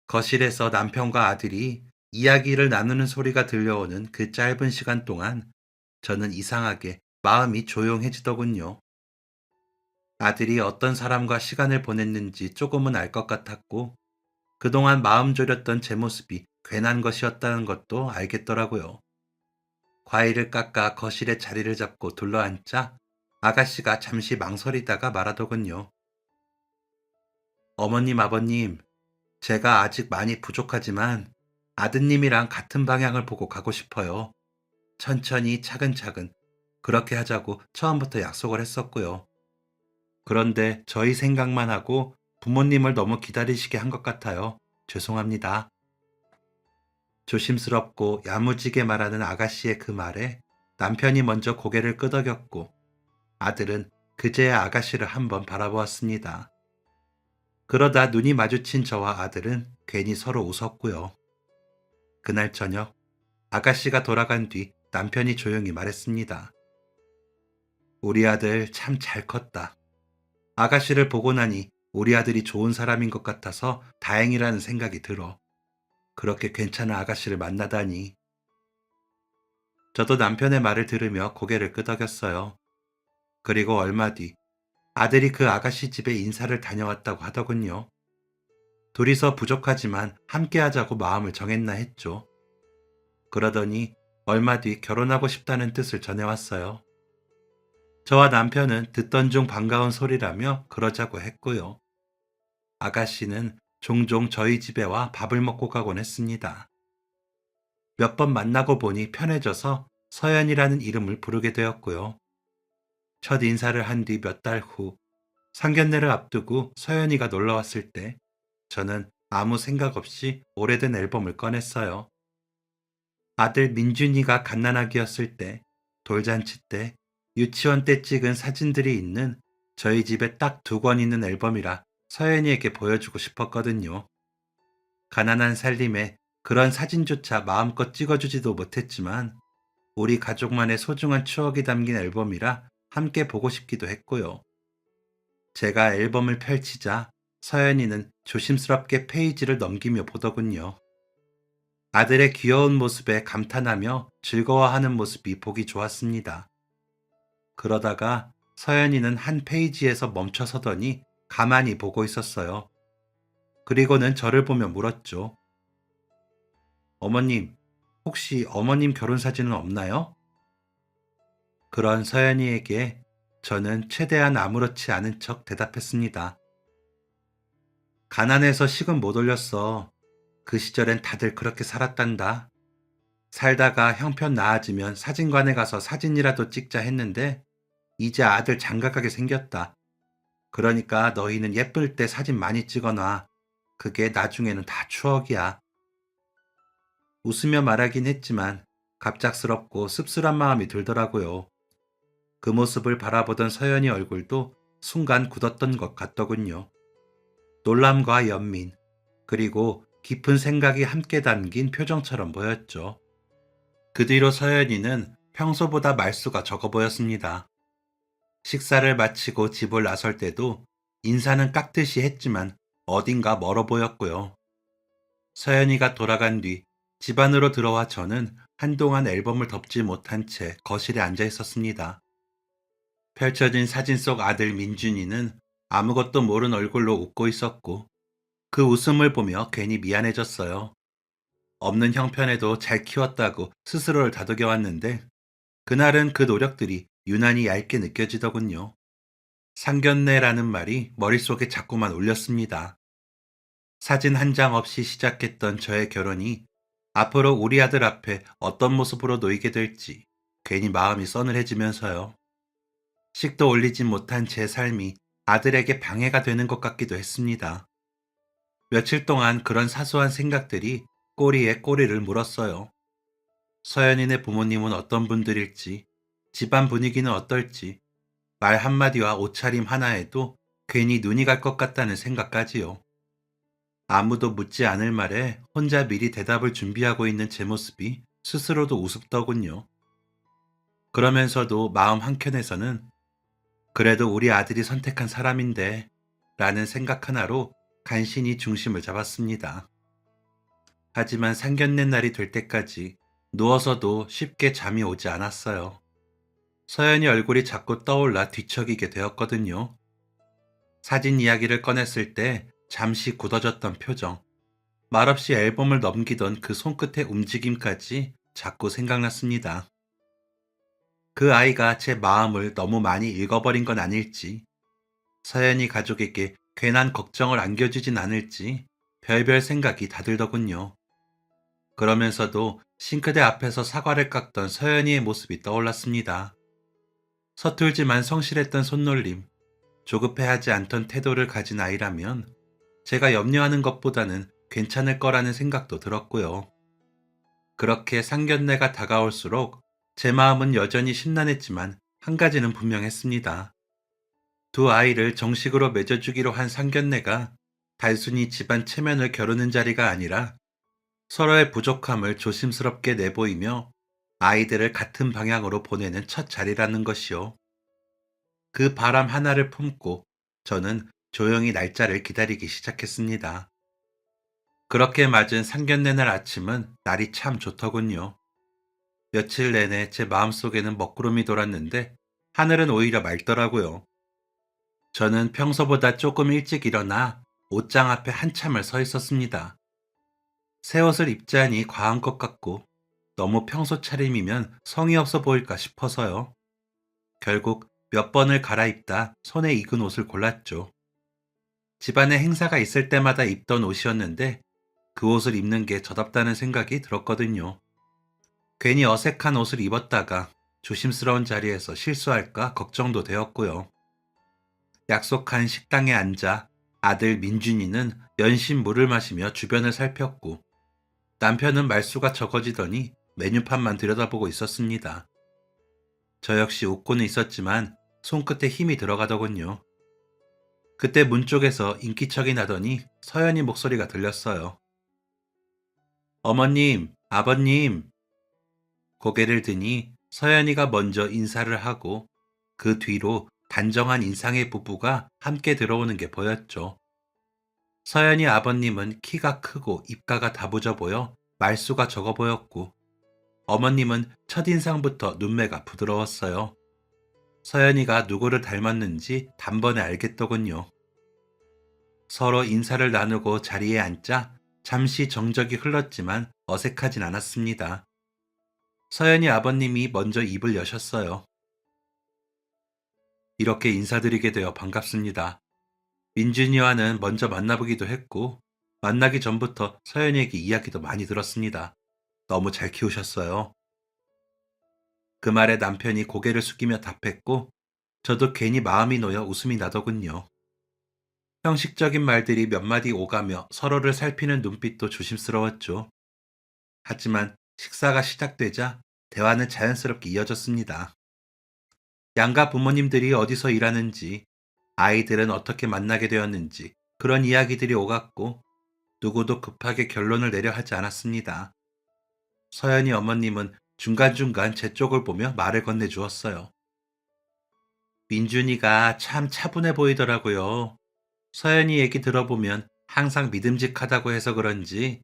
Speaker 1: 거실에서 남편과 아들이 이야기를 나누는 소리가 들려오는 그 짧은 시간 동안 저는 이상하게 마음이 조용해지더군요. 아들이 어떤 사람과 시간을 보냈는지 조금은 알 것 같았고, 그동안 마음 졸였던 제 모습이 괜한 것이었다는 것도 알겠더라고요. 과일을 깎아 거실에 자리를 잡고 둘러앉자 아가씨가 잠시 망설이다가 말하더군요. 어머님, 아버님, 제가 아직 많이 부족하지만 아드님이랑 같은 방향을 보고 가고 싶어요. 천천히 차근차근 그렇게 하자고 처음부터 약속을 했었고요. 그런데 저희 생각만 하고 부모님을 너무 기다리시게 한 것 같아요. 죄송합니다. 조심스럽고 야무지게 말하는 아가씨의 그 말에 남편이 먼저 고개를 끄덕였고 아들은 그제야 아가씨를 한번 바라보았습니다. 그러다 눈이 마주친 저와 아들은 괜히 서로 웃었고요. 그날 저녁 아가씨가 돌아간 뒤 남편이 조용히 말했습니다. 우리 아들 참 잘 컸다. 아가씨를 보고 나니 우리 아들이 좋은 사람인 것 같아서 다행이라는 생각이 들어. 그렇게 괜찮은 아가씨를 만나다니. 저도 남편의 말을 들으며 고개를 끄덕였어요. 그리고 얼마 뒤 아들이 그 아가씨 집에 인사를 다녀왔다고 하더군요. 둘이서 부족하지만 함께 하자고 마음을 정했나 했죠. 그러더니 얼마 뒤 결혼하고 싶다는 뜻을 전해왔어요. 저와 남편은 듣던 중 반가운 소리라며 그러자고 했고요. 아가씨는 종종 저희 집에 와 밥을 먹고 가곤 했습니다. 몇 번 만나고 보니 편해져서 서연이라는 이름을 부르게 되었고요. 첫 인사를 한 뒤 몇 달 후, 상견례를 앞두고 서연이가 놀러 왔을 때 저는 아무 생각 없이 오래된 앨범을 꺼냈어요. 아들 민준이가 갓난아기였을 때, 돌잔치 때, 유치원 때 찍은 사진들이 있는 저희 집에 딱 2권 있는 앨범이라 서연이에게 보여주고 싶었거든요. 가난한 살림에 그런 사진조차 마음껏 찍어주지도 못했지만 우리 가족만의 소중한 추억이 담긴 앨범이라 함께 보고 싶기도 했고요. 제가 앨범을 펼치자 서연이는 조심스럽게 페이지를 넘기며 보더군요. 아들의 귀여운 모습에 감탄하며 즐거워하는 모습이 보기 좋았습니다. 그러다가 서연이는 한 페이지에서 멈춰서더니 가만히 보고 있었어요. 그리고는 저를 보며 물었죠. 어머님, 혹시 어머님 결혼 사진은 없나요? 그런 서연이에게 저는 최대한 아무렇지 않은 척 대답했습니다. 가난해서 식은 못 올렸어. 그 시절엔 다들 그렇게 살았단다. 살다가 형편 나아지면 사진관에 가서 사진이라도 찍자 했는데 이제 아들 장가가게 생겼다. 그러니까 너희는 예쁠 때 사진 많이 찍어놔. 그게 나중에는 다 추억이야. 웃으며 말하긴 했지만 갑작스럽고 씁쓸한 마음이 들더라고요. 그 모습을 바라보던 서연이 얼굴도 순간 굳었던 것 같더군요. 놀람과 연민, 그리고 깊은 생각이 함께 담긴 표정처럼 보였죠. 그 뒤로 서연이는 평소보다 말수가 적어 보였습니다. 식사를 마치고 집을 나설 때도 인사는 깍듯이 했지만 어딘가 멀어 보였고요. 서연이가 돌아간 뒤 집 안으로 들어와 저는 한동안 앨범을 덮지 못한 채 거실에 앉아 있었습니다. 펼쳐진 사진 속 아들 민준이는 아무것도 모른 얼굴로 웃고 있었고 그 웃음을 보며 괜히 미안해졌어요. 없는 형편에도 잘 키웠다고 스스로를 다독여왔는데 그날은 그 노력들이 유난히 얇게 느껴지더군요. 상견례라는 말이 머릿속에 자꾸만 울렸습니다. 사진 한 장 없이 시작했던 저의 결혼이 앞으로 우리 아들 앞에 어떤 모습으로 놓이게 될지 괜히 마음이 서늘해지면서요. 식도 올리지 못한 제 삶이 아들에게 방해가 되는 것 같기도 했습니다. 며칠 동안 그런 사소한 생각들이 꼬리에 꼬리를 물었어요. 서연이네 부모님은 어떤 분들일지, 집안 분위기는 어떨지, 말 한마디와 옷차림 하나에도 괜히 눈이 갈 것 같다는 생각까지요. 아무도 묻지 않을 말에 혼자 미리 대답을 준비하고 있는 제 모습이 스스로도 우습더군요. 그러면서도 마음 한켠에서는 그래도 우리 아들이 선택한 사람인데 라는 생각 하나로 간신히 중심을 잡았습니다. 하지만 상견례 날이 될 때까지 누워서도 쉽게 잠이 오지 않았어요. 서연이 얼굴이 자꾸 떠올라 뒤척이게 되었거든요. 사진 이야기를 꺼냈을 때 잠시 굳어졌던 표정, 말없이 앨범을 넘기던 그 손끝의 움직임까지 자꾸 생각났습니다. 그 아이가 제 마음을 너무 많이 읽어버린 건 아닐지, 서연이 가족에게 괜한 걱정을 안겨주진 않을지 별별 생각이 다 들더군요. 그러면서도 싱크대 앞에서 사과를 깎던 서연이의 모습이 떠올랐습니다. 서툴지만 성실했던 손놀림, 조급해하지 않던 태도를 가진 아이라면 제가 염려하는 것보다는 괜찮을 거라는 생각도 들었고요. 그렇게 상견례가 다가올수록 제 마음은 여전히 심란했지만 한 가지는 분명했습니다. 두 아이를 정식으로 맺어주기로 한 상견례가 단순히 집안 체면을 겨루는 자리가 아니라 서로의 부족함을 조심스럽게 내보이며 아이들을 같은 방향으로 보내는 첫 자리라는 것이요. 그 바람 하나를 품고 저는 조용히 날짜를 기다리기 시작했습니다. 그렇게 맞은 상견례 날 아침은 날이 참 좋더군요. 며칠 내내 제 마음속에는 먹구름이 돌았는데 하늘은 오히려 맑더라고요. 저는 평소보다 조금 일찍 일어나 옷장 앞에 한참을 서 있었습니다. 새 옷을 입자니 과한 것 같고 너무 평소 차림이면 성의 없어 보일까 싶어서요. 결국 몇 번을 갈아입다 손에 익은 옷을 골랐죠. 집안에 행사가 있을 때마다 입던 옷이었는데 그 옷을 입는 게 저답다는 생각이 들었거든요. 괜히 어색한 옷을 입었다가 조심스러운 자리에서 실수할까 걱정도 되었고요. 약속한 식당에 앉아 아들 민준이는 연신 물을 마시며 주변을 살폈고 남편은 말수가 적어지더니 메뉴판만 들여다보고 있었습니다. 저 역시 웃고는 있었지만 손끝에 힘이 들어가더군요. 그때 문 쪽에서 인기척이 나더니 서연이 목소리가 들렸어요. 어머님, 아버님. 고개를 드니 서연이가 먼저 인사를 하고 그 뒤로 단정한 인상의 부부가 함께 들어오는 게 보였죠. 서연이 아버님은 키가 크고 입가가 다부져 보여 말수가 적어 보였고 어머님은 첫인상부터 눈매가 부드러웠어요. 서연이가 누구를 닮았는지 단번에 알겠더군요. 서로 인사를 나누고 자리에 앉자 잠시 정적이 흘렀지만 어색하진 않았습니다. 서연이 아버님이 먼저 입을 여셨어요. 이렇게 인사드리게 되어 반갑습니다. 민준이와는 먼저 만나보기도 했고 만나기 전부터 서연이에게 이야기도 많이 들었습니다. 너무 잘 키우셨어요. 그 말에 남편이 고개를 숙이며 답했고 저도 괜히 마음이 놓여 웃음이 나더군요. 형식적인 말들이 몇 마디 오가며 서로를 살피는 눈빛도 조심스러웠죠. 하지만 식사가 시작되자 대화는 자연스럽게 이어졌습니다. 양가 부모님들이 어디서 일하는지, 아이들은 어떻게 만나게 되었는지 그런 이야기들이 오갔고 누구도 급하게 결론을 내려 하지 않았습니다. 서연이 어머님은 중간중간 제 쪽을 보며 말을 건네주었어요. 민준이가 참 차분해 보이더라고요. 서연이 얘기 들어보면 항상 믿음직하다고 해서 그런지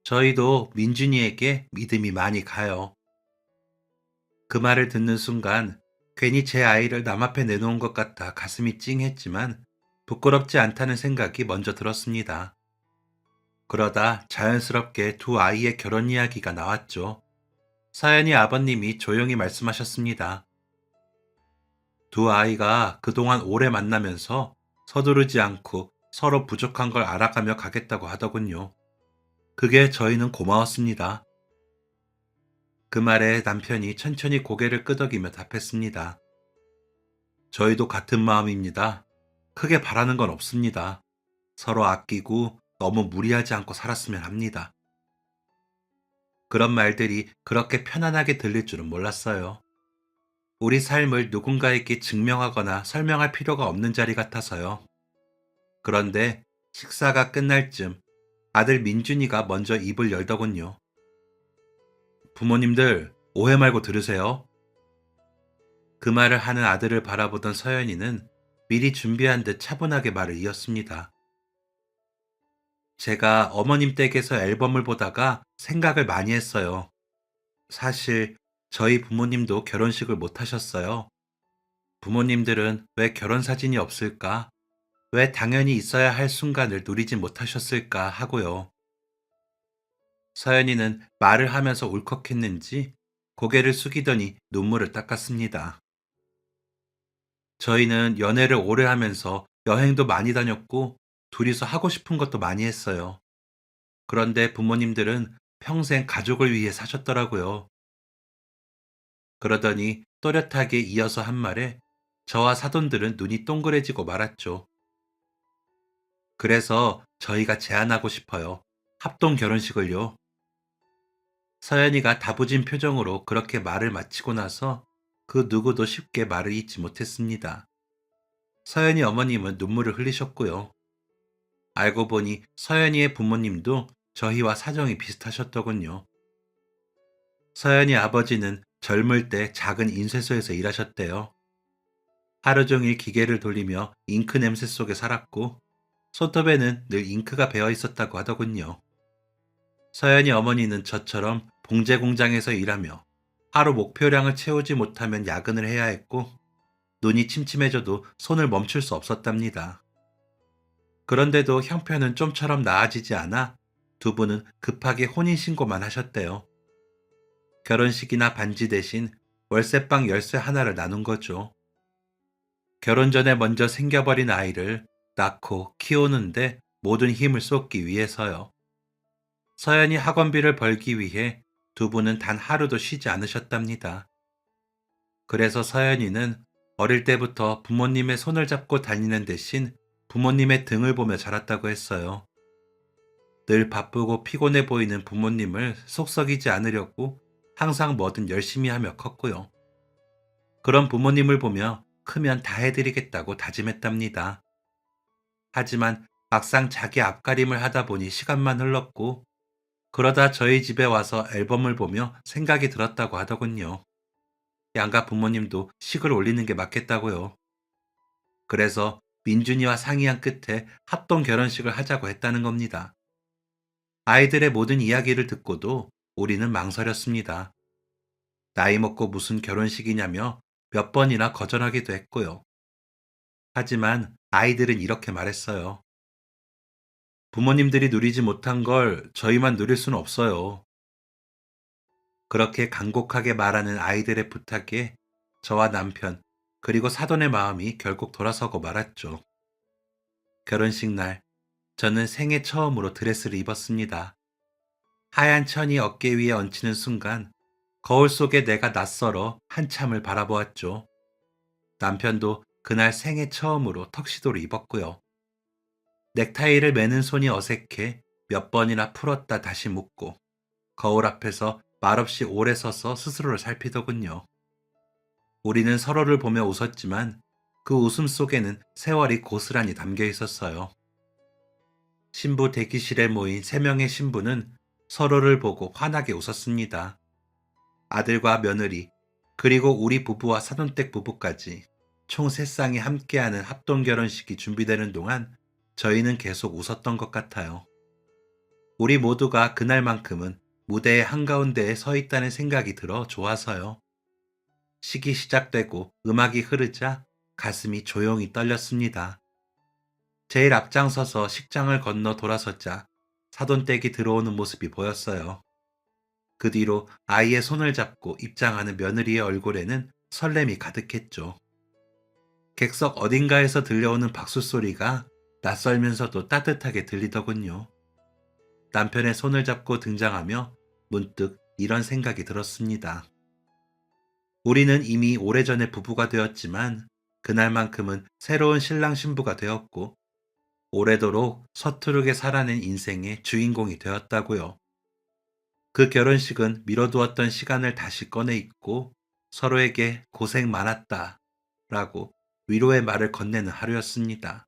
Speaker 1: 저희도 민준이에게 믿음이 많이 가요. 그 말을 듣는 순간 괜히 제 아이를 남 앞에 내놓은 것 같아 가슴이 찡했지만 부끄럽지 않다는 생각이 먼저 들었습니다. 그러다 자연스럽게 두 아이의 결혼 이야기가 나왔죠. 서연이 아버님이 조용히 말씀하셨습니다. 두 아이가 그동안 오래 만나면서 서두르지 않고 서로 부족한 걸 알아가며 가겠다고 하더군요. 그게 저희는 고마웠습니다. 그 말에 남편이 천천히 고개를 끄덕이며 답했습니다. 저희도 같은 마음입니다. 크게 바라는 건 없습니다. 서로 아끼고 너무 무리하지 않고 살았으면 합니다. 그런 말들이 그렇게 편안하게 들릴 줄은 몰랐어요. 우리 삶을 누군가에게 증명하거나 설명할 필요가 없는 자리 같아서요. 그런데 식사가 끝날 쯤 아들 민준이가 먼저 입을 열더군요. 부모님들, 오해 말고 들으세요. 그 말을 하는 아들을 바라보던 서연이는 미리 준비한 듯 차분하게 말을 이었습니다. 제가 어머님 댁에서 앨범을 보다가 생각을 많이 했어요. 사실 저희 부모님도 결혼식을 못 하셨어요. 부모님들은 왜 결혼 사진이 없을까? 왜 당연히 있어야 할 순간을 누리지 못하셨을까 하고요. 서연이는 말을 하면서 울컥했는지 고개를 숙이더니 눈물을 닦았습니다. 저희는 연애를 오래 하면서 여행도 많이 다녔고 둘이서 하고 싶은 것도 많이 했어요. 그런데 부모님들은 평생 가족을 위해 사셨더라고요. 그러더니 또렷하게 이어서 한 말에 저와 사돈들은 눈이 동그래지고 말았죠. 그래서 저희가 제안하고 싶어요. 합동 결혼식을요. 서연이가 다부진 표정으로 그렇게 말을 마치고 나서 그 누구도 쉽게 말을 잇지 못했습니다. 서연이 어머님은 눈물을 흘리셨고요. 알고 보니 서연이의 부모님도 저희와 사정이 비슷하셨더군요. 서연이 아버지는 젊을 때 작은 인쇄소에서 일하셨대요. 하루 종일 기계를 돌리며 잉크 냄새 속에 살았고 손톱에는 늘 잉크가 배어 있었다고 하더군요. 서연이 어머니는 저처럼 봉제 공장에서 일하며 하루 목표량을 채우지 못하면 야근을 해야 했고 눈이 침침해져도 손을 멈출 수 없었답니다. 그런데도 형편은 좀처럼 나아지지 않아 두 분은 급하게 혼인신고만 하셨대요. 결혼식이나 반지 대신 월세방 열쇠 하나를 나눈 거죠. 결혼 전에 먼저 생겨버린 아이를 낳고 키우는데 모든 힘을 쏟기 위해서요. 서연이 학원비를 벌기 위해 두 분은 단 하루도 쉬지 않으셨답니다. 그래서 서연이는 어릴 때부터 부모님의 손을 잡고 다니는 대신 부모님의 등을 보며 자랐다고 했어요. 늘 바쁘고 피곤해 보이는 부모님을 속썩이지 않으려고 항상 뭐든 열심히 하며 컸고요. 그런 부모님을 보며 크면 다 해드리겠다고 다짐했답니다. 하지만 막상 자기 앞가림을 하다 보니 시간만 흘렀고 그러다 저희 집에 와서 앨범을 보며 생각이 들었다고 하더군요. 양가 부모님도 식을 올리는 게 맞겠다고요. 그래서 민준이와 상의한 끝에 합동 결혼식을 하자고 했다는 겁니다. 아이들의 모든 이야기를 듣고도 우리는 망설였습니다. 나이 먹고 무슨 결혼식이냐며 몇 번이나 거절하기도 했고요. 하지만 아이들은 이렇게 말했어요. 부모님들이 누리지 못한 걸 저희만 누릴 수는 없어요. 그렇게 간곡하게 말하는 아이들의 부탁에 저와 남편, 그리고 사돈의 마음이 결국 돌아서고 말았죠. 결혼식 날, 저는 생애 처음으로 드레스를 입었습니다. 하얀 천이 어깨 위에 얹히는 순간, 거울 속에 내가 낯설어 한참을 바라보았죠. 남편도 그날 생애 처음으로 턱시도를 입었고요. 넥타이를 매는 손이 어색해 몇 번이나 풀었다 다시 묶고, 거울 앞에서 말없이 오래 서서 스스로를 살피더군요. 우리는 서로를 보며 웃었지만 그 웃음 속에는 세월이 고스란히 담겨 있었어요. 신부 대기실에 모인 3명의 신부는 서로를 보고 환하게 웃었습니다. 아들과 며느리, 그리고 우리 부부와 사돈댁 부부까지 총 3쌍이 함께하는 합동 결혼식이 준비되는 동안 저희는 계속 웃었던 것 같아요. 우리 모두가 그날만큼은 무대의 한가운데에 서 있다는 생각이 들어 좋아서요. 식이 시작되고 음악이 흐르자 가슴이 조용히 떨렸습니다. 제일 앞장서서 식장을 건너 돌아서자 사돈댁이 들어오는 모습이 보였어요. 그 뒤로 아이의 손을 잡고 입장하는 며느리의 얼굴에는 설렘이 가득했죠. 객석 어딘가에서 들려오는 박수 소리가 낯설면서도 따뜻하게 들리더군요. 남편의 손을 잡고 등장하며 문득 이런 생각이 들었습니다. 우리는 이미 오래전에 부부가 되었지만 그날만큼은 새로운 신랑 신부가 되었고 오래도록 서투르게 살아낸 인생의 주인공이 되었다고요. 그 결혼식은 미뤄두었던 시간을 다시 꺼내 잊고 서로에게 고생 많았다 라고 위로의 말을 건네는 하루였습니다.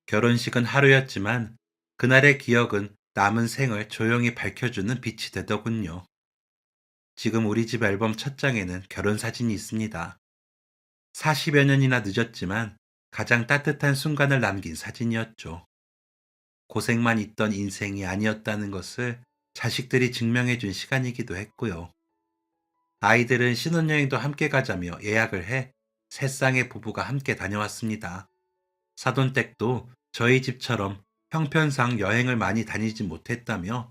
Speaker 1: 결혼식은 하루였지만 그날의 기억은 남은 생을 조용히 밝혀주는 빛이 되더군요. 지금 우리 집 앨범 첫 장에는 결혼 사진이 있습니다. 40여 년이나 늦었지만 가장 따뜻한 순간을 남긴 사진이었죠. 고생만 있던 인생이 아니었다는 것을 자식들이 증명해 준 시간이기도 했고요. 아이들은 신혼여행도 함께 가자며 예약을 해 3쌍의 부부가 함께 다녀왔습니다. 사돈댁도 저희 집처럼 형편상 여행을 많이 다니지 못했다며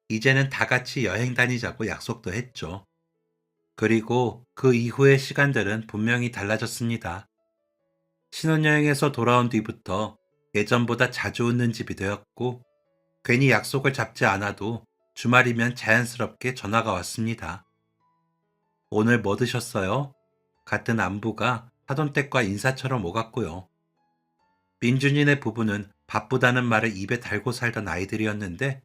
Speaker 1: 이제는 다 같이 여행 다니자고 약속도 했죠. 그리고 그 이후의 시간들은 분명히 달라졌습니다. 신혼여행에서 돌아온 뒤부터 예전보다 자주 웃는 집이 되었고 괜히 약속을 잡지 않아도 주말이면 자연스럽게 전화가 왔습니다. 오늘 뭐 드셨어요? 같은 안부가 사돈댁과 인사처럼 오갔고요. 민준이네 부부는 바쁘다는 말을 입에 달고 살던 아이들이었는데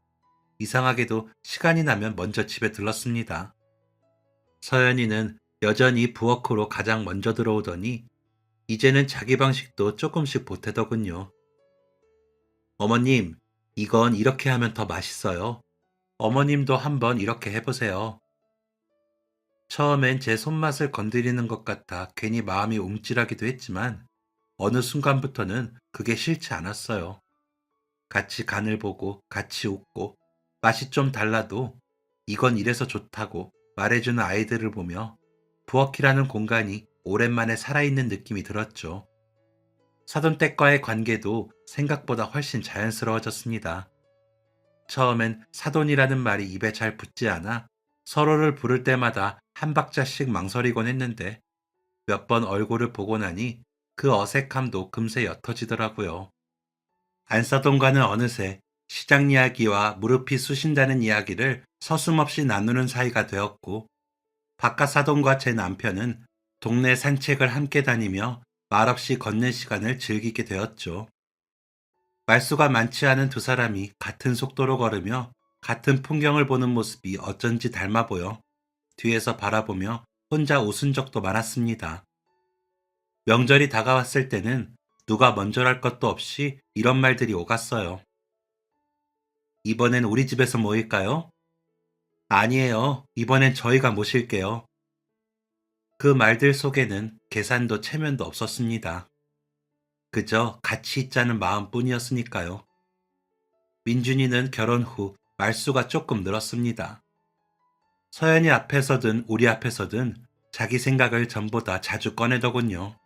Speaker 1: 이상하게도 시간이 나면 먼저 집에 들렀습니다. 서연이는 여전히 부엌으로 가장 먼저 들어오더니 이제는 자기 방식도 조금씩 보태더군요. 어머님, 이건 이렇게 하면 더 맛있어요. 어머님도 한번 이렇게 해보세요. 처음엔 제 손맛을 건드리는 것 같아 괜히 마음이 움찔하기도 했지만 어느 순간부터는 그게 싫지 않았어요. 같이 간을 보고 같이 웃고 맛이 좀 달라도 이건 이래서 좋다고 말해주는 아이들을 보며 부엌이라는 공간이 오랜만에 살아있는 느낌이 들었죠. 사돈댁과의 관계도 생각보다 훨씬 자연스러워졌습니다. 처음엔 사돈이라는 말이 입에 잘 붙지 않아 서로를 부를 때마다 한 박자씩 망설이곤 했는데 몇 번 얼굴을 보고 나니 그 어색함도 금세 옅어지더라고요. 안사돈과는 어느새 시장 이야기와 무릎이 쑤신다는 이야기를 서슴없이 나누는 사이가 되었고 바깥사돈과 제 남편은 동네 산책을 함께 다니며 말없이 걷는 시간을 즐기게 되었죠. 말수가 많지 않은 두 사람이 같은 속도로 걸으며 같은 풍경을 보는 모습이 어쩐지 닮아 보여 뒤에서 바라보며 혼자 웃은 적도 많았습니다. 명절이 다가왔을 때는 누가 먼저랄 것도 없이 이런 말들이 오갔어요. 이번엔 우리 집에서 모일까요? 아니에요. 이번엔 저희가 모실게요. 그 말들 속에는 계산도 체면도 없었습니다. 그저 같이 있자는 마음뿐이었으니까요. 민준이는 결혼 후 말수가 조금 늘었습니다. 서연이 앞에서든 우리 앞에서든 자기 생각을 전보다 자주 꺼내더군요.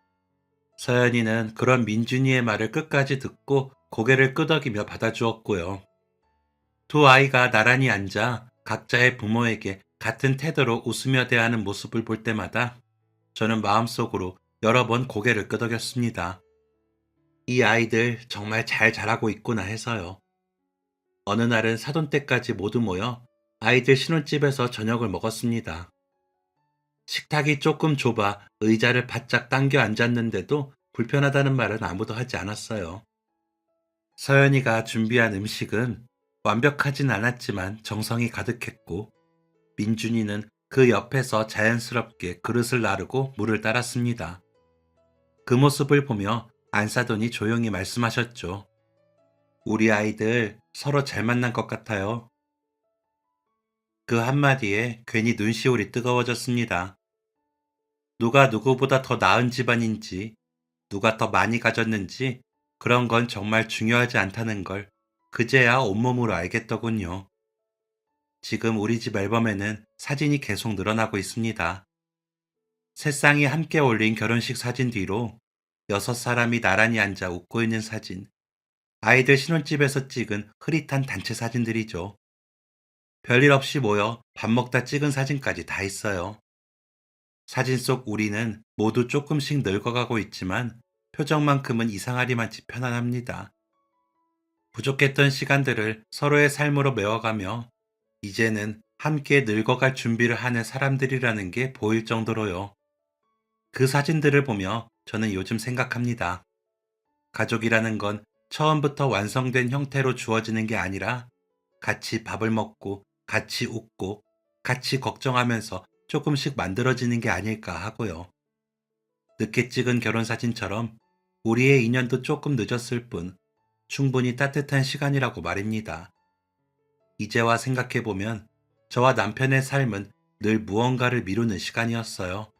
Speaker 1: 서연이는 그런 민준이의 말을 끝까지 듣고 고개를 끄덕이며 받아주었고요. 두 아이가 나란히 앉아 각자의 부모에게 같은 태도로 웃으며 대하는 모습을 볼 때마다 저는 마음속으로 여러 번 고개를 끄덕였습니다. 이 아이들 정말 잘 자라고 있구나 해서요. 어느 날은 사돈댁까지 모두 모여 아이들 신혼집에서 저녁을 먹었습니다. 식탁이 조금 좁아 의자를 바짝 당겨 앉았는데도 불편하다는 말은 아무도 하지 않았어요. 서연이가 준비한 음식은 완벽하진 않았지만 정성이 가득했고 민준이는 그 옆에서 자연스럽게 그릇을 나르고 물을 따랐습니다. 그 모습을 보며 안사돈이 조용히 말씀하셨죠. 우리 아이들 서로 잘 만난 것 같아요. 그 한마디에 괜히 눈시울이 뜨거워졌습니다. 누가 누구보다 더 나은 집안인지, 누가 더 많이 가졌는지 그런 건 정말 중요하지 않다는 걸 그제야 온몸으로 알겠더군요. 지금 우리 집 앨범에는 사진이 계속 늘어나고 있습니다. 세 쌍이 함께 올린 결혼식 사진 뒤로 6사람이 나란히 앉아 웃고 있는 사진, 아이들 신혼집에서 찍은 흐릿한 단체 사진들이죠. 별일 없이 모여 밥 먹다 찍은 사진까지 다 있어요. 사진 속 우리는 모두 조금씩 늙어가고 있지만 표정만큼은 이상하리만치 편안합니다. 부족했던 시간들을 서로의 삶으로 메워가며 이제는 함께 늙어갈 준비를 하는 사람들이라는 게 보일 정도로요. 그 사진들을 보며 저는 요즘 생각합니다. 가족이라는 건 처음부터 완성된 형태로 주어지는 게 아니라 같이 밥을 먹고 같이 웃고 같이 걱정하면서 조금씩 만들어지는 게 아닐까 하고요. 늦게 찍은 결혼사진처럼 우리의 인연도 조금 늦었을 뿐 충분히 따뜻한 시간이라고 말입니다. 이제와 생각해보면 저와 남편의 삶은 늘 무언가를 미루는 시간이었어요.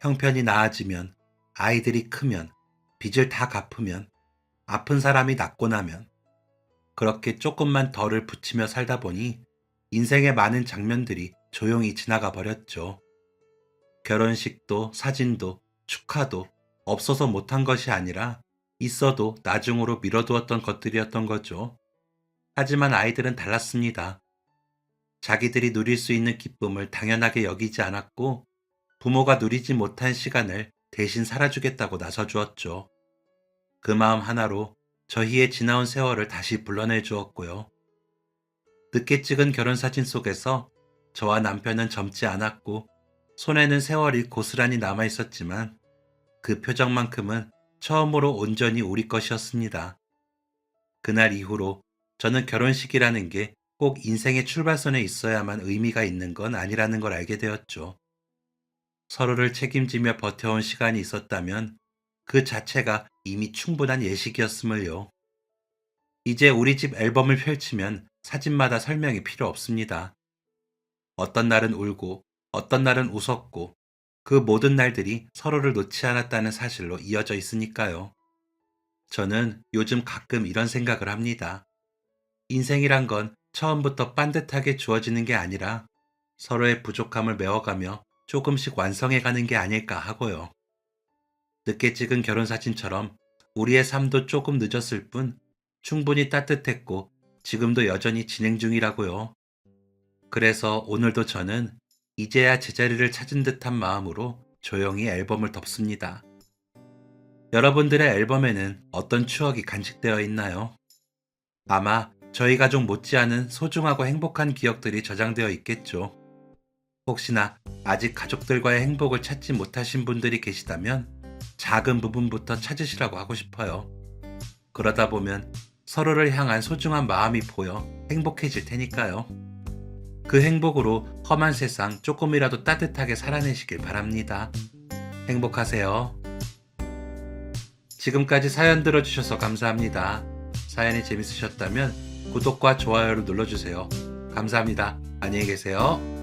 Speaker 1: 형편이 나아지면, 아이들이 크면, 빚을 다 갚으면, 아픈 사람이 낫고 나면, 그렇게 조금만 덜을 붙이며 살다 보니 인생의 많은 장면들이 조용히 지나가 버렸죠. 결혼식도 사진도 축하도 없어서 못한 것이 아니라 있어도 나중으로 미뤄두었던 것들이었던 거죠. 하지만 아이들은 달랐습니다. 자기들이 누릴 수 있는 기쁨을 당연하게 여기지 않았고 부모가 누리지 못한 시간을 대신 살아주겠다고 나서주었죠. 그 마음 하나로 저희의 지나온 세월을 다시 불러내 주었고요. 늦게 찍은 결혼사진 속에서 저와 남편은 젊지 않았고 손에는 세월이 고스란히 남아 있었지만 그 표정만큼은 처음으로 온전히 우리 것이었습니다. 그날 이후로 저는 결혼식이라는 게 꼭 인생의 출발선에 있어야만 의미가 있는 건 아니라는 걸 알게 되었죠. 서로를 책임지며 버텨온 시간이 있었다면 그 자체가 이미 충분한 예식이었음을요. 이제 우리 집 앨범을 펼치면 사진마다 설명이 필요 없습니다. 어떤 날은 울고, 어떤 날은 웃었고, 그 모든 날들이 서로를 놓지 않았다는 사실로 이어져 있으니까요. 저는 요즘 가끔 이런 생각을 합니다. 인생이란 건 처음부터 반듯하게 주어지는 게 아니라 서로의 부족함을 메워가며 조금씩 완성해가는 게 아닐까 하고요. 늦게 찍은 결혼사진처럼 우리의 삶도 조금 늦었을 뿐 충분히 따뜻했고 지금도 여전히 진행 중이라고요. 그래서 오늘도 저는 이제야 제자리를 찾은 듯한 마음으로 조용히 앨범을 덮습니다. 여러분들의 앨범에는 어떤 추억이 간직되어 있나요? 아마 저희 가족 못지않은 소중하고 행복한 기억들이 저장되어 있겠죠. 혹시나 아직 가족들과의 행복을 찾지 못하신 분들이 계시다면 작은 부분부터 찾으시라고 하고 싶어요. 그러다 보면 서로를 향한 소중한 마음이 보여 행복해질 테니까요. 그 행복으로 험한 세상 조금이라도 따뜻하게 살아내시길 바랍니다. 행복하세요. 지금까지 사연 들어주셔서 감사합니다. 사연이 재밌으셨다면 구독과 좋아요를 눌러주세요. 감사합니다. 안녕히 계세요.